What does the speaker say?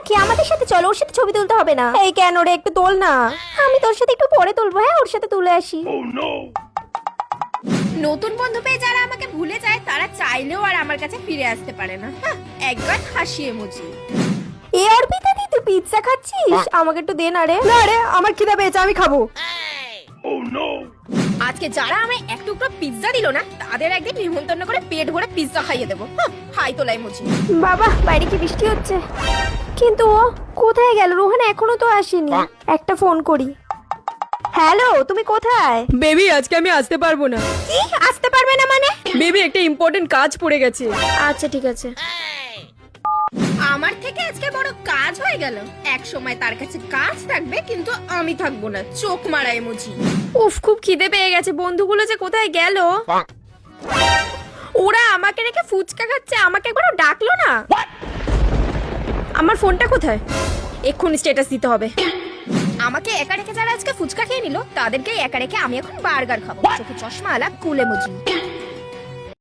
কি আমাদের সাথে চলো, ওর সাথে ছবি তুলতে হবে না। এই কেন রে, একটু তোল না। আমি তোর সাথে একটু পরে তুলবো, হ্যাঁ ওর সাথে তুলে আসি। নতুন বন্ধু পেয়ে যারা আমাকে ভুলে যায় তারা চাইলেও আর আমার কাছে ফিরে আসতে পারে না। একবার হাসি ইমোজি। এ অর্পিতা দি, তুই পিৎজা খাচ্ছিস? আমাকে একটু দে না রে। না রে, আমার খিদে পেয়েছে, আমি খাবো। আজকে যারা আমায় এক টুকরো পিৎজা দিল না তাদের একদিন নিমন্ত্রণ করে পেট ভরে পিৎজা খাইয়ে দেবো। হাই তোলা ইমোজি। বাবা, বাইরে কি বৃষ্টি হচ্ছে? কিন্তু ও কোথায় গেল? রোহান এখনো তো আসেনি। একটা ফোন করি। হ্যালো, তুমি কোথায়? বেবি, আজকে আমি আসতে পারবো না। কি আসতে পারবে না মানে? বেবি, একটা ইম্পর্টেন্ট কাজ পড়ে গেছে। আচ্ছা ঠিক আছে। আমার থেকে আজকে বড় কাজ হয়ে গেল। এক সময় তার কাছে কাজ থাকবে কিন্তু আমি থাকবো না। চোখ মারা ইমোজি। উফ, খুব খিদে পেয়ে গেছে। বন্ধুগুলো যে কোথায় গেল? ওরা আমাকে রেখে ফুচকা খাচ্ছে, আমাকে একবারও ডাকলো না। আমার ফোনটা কোথায়? এক্ষুনি স্ট্যাটাস দিতে হবে। আমাকে একা রেখে যারা আজকে ফুচকা খেয়ে নিল তাদেরকে একা রেখে আমি এখন বার্গার খাবো। চোখে চশমা আলা কুল ইমোজি।